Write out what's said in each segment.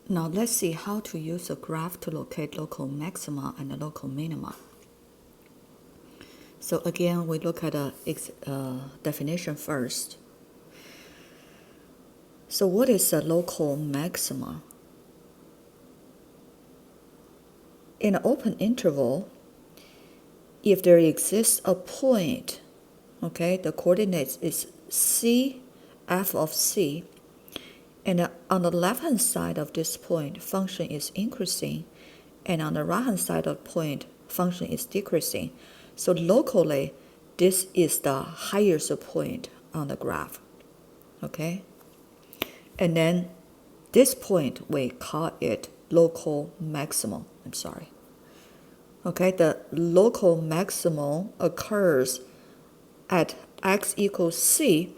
Now let's see how to use a graph to locate local maxima and the local minima. So again, we look at a definition first. So what is a local maxima? In an open interval, if there exists a point, okay, the coordinates is c, f of c, and on the left-hand side of this point, function is increasing, and on the right-hand side of the point, function is decreasing. So locally, this is the highest point on the graph, okay? And then this point, we call it local maximum. I'm sorry. Okay, the local maximum occurs at x equals c,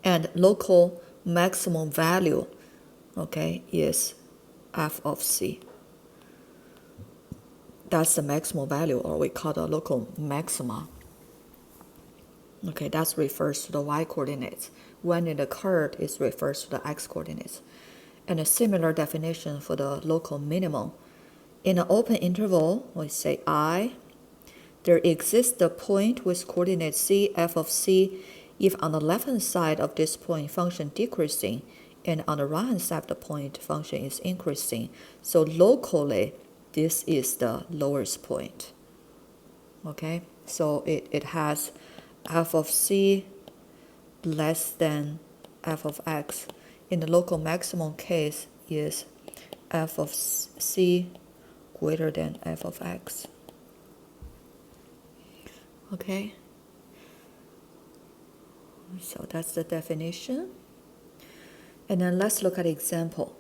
and local maximum value, okay, is f of c. That's the maximum value, or we call the local maxima. Okay, that refers to the y-coordinates. When it occurred, it refers to the x-coordinates. And a similar definition for the local minimum. In an open interval, we say I, there exists a point with coordinate c, f of c, if on the left-hand side of this point function decreasing, and on the right-hand side of the point function is increasing. So locally, this is the lowest point. Okay, so it has f of c less than f of x. In the local maximum case is f of c greater than f of x. Okay, so that's the definition. And then let's look at an example.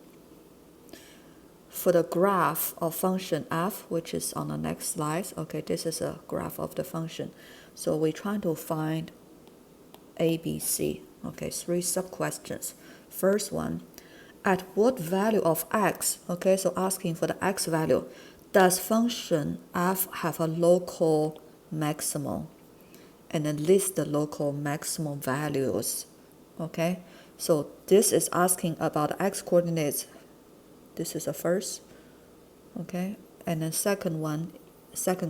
For the graph of function f, which is on the next slide, okay, this is a graph of the function. So we're trying to find a, b, c. Okay, 3 sub-questions. First one, at what value of x, okay, so asking for the x value, does function f have a local maximum? And then list the local maximum values. Okay, so this is asking about the x coordinates. This is the first. Okay, and then second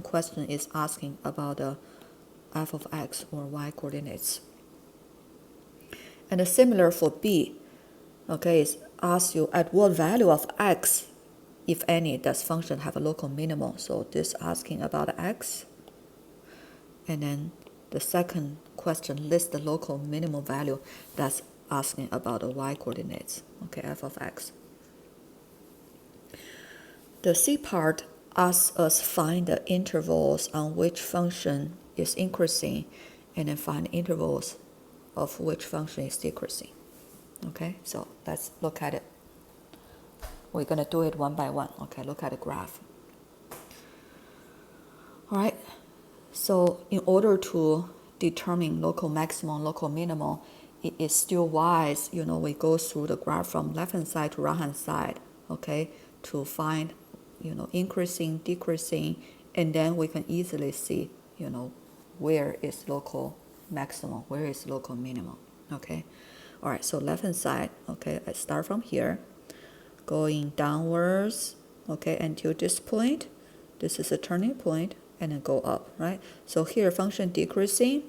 question is asking about the f of x or y coordinates. And the similar for b, okay, is ask you at what value of x, if any, does function have a local minimum. So this asking about x. And then the second question lists the local minimum value. That's asking about the y coordinates, okay, f of x. The C part asks us find the intervals on which function is increasing, and then find intervals of which function is decreasing. Okay, so let's look at it. We're going to do it one by one. Okay, look at the graph. All right, so in order to determine local maximum, local minimum, it is still wise, we go through the graph from left-hand side to right-hand side, okay, to find, increasing, decreasing, and then we can easily see, where is local maximum, where is local minimum, okay. All right, so left-hand side, okay, I start from here, going downwards, okay, until this point. This is a turning point, and then go up, right? So here function decreasing,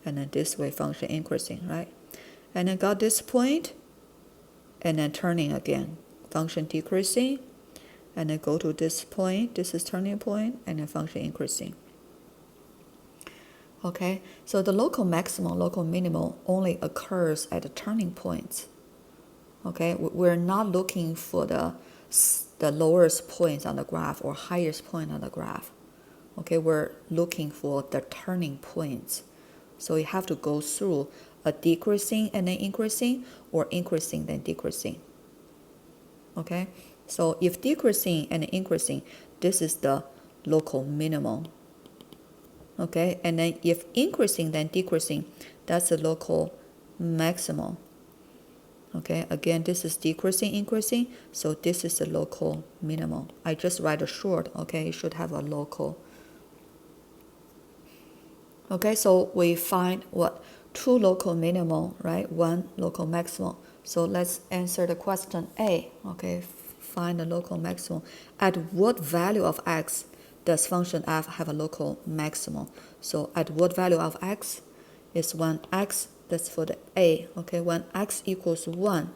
and then this way function increasing, right? And then got this point, and then turning again, function decreasing, and then go to this point, this is turning point, and then function increasing. Okay, so the local maximum, local minimum only occurs at the turning points. Okay, we're not looking for the lowest points on the graph or highest point on the graph. Okay, we're looking for the turning points. So you have to go through a decreasing and then increasing, or increasing then decreasing. Okay, so if decreasing and increasing, this is the local minimum. Okay, and then if increasing then decreasing, that's the local maximum. Okay, again, this is decreasing, increasing, so this is the local minimum. I just write a short, okay, it should have a local. Okay, so we find what? 2 local minimum, right? 1 local maximum. So let's answer the question A. Okay, find the local maximum. At what value of x does function f have a local maximum? So at what value of x is when x, that's for the A, okay, when x equals 1,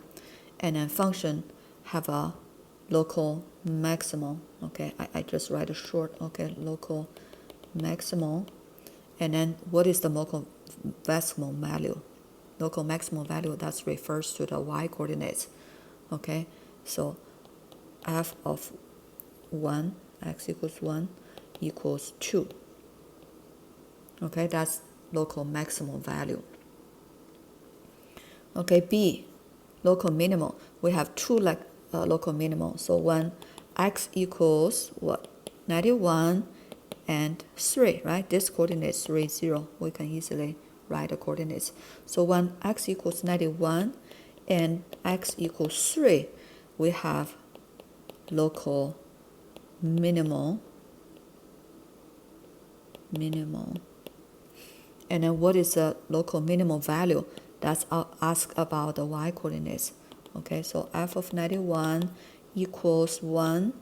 and then function have a local maximum, okay, I just write a short, okay, local maximum, and then what is the local maximum value? Local maximum value, that refers to the y coordinates, okay, so f of 1, x equals 1, equals 2, okay, that's local maximum value. Okay, B, local minimum. We have two local minimum. So when x equals what? 91 and 3, right? This coordinate is 3, 0. We can easily write the coordinates. So when x equals 91 and x equals 3, we have local minimum. And then what is the local minimum value? That's asked about the y coordinates. Okay, so f of 91 equals 1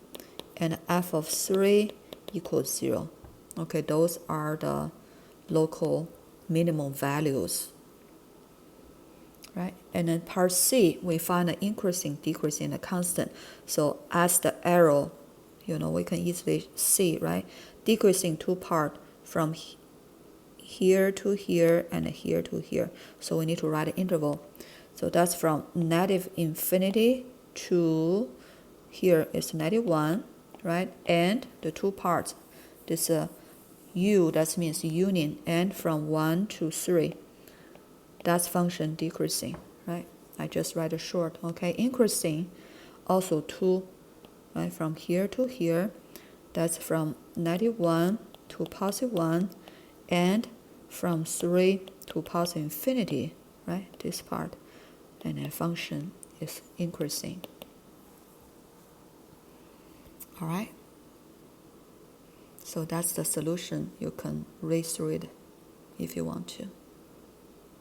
and f of 3 equals 0. Okay, those are the local minimum values. Right, and then part C, we find the increasing, decreasing, and the constant. So as the arrow, we can easily see, right? Decreasing two part from here to here and here to here. So we need to write an interval. So that's from negative infinity to here is 91, right? And the two parts, this u, that means union, and from 1 to 3, that's function decreasing, right? I just write a short, okay? Increasing, also 2, right? From here to here, that's from 91 to positive 1, and from 3 to positive infinity, right? This part, and then function is increasing. All right? So that's the solution. You can read through it if you want to.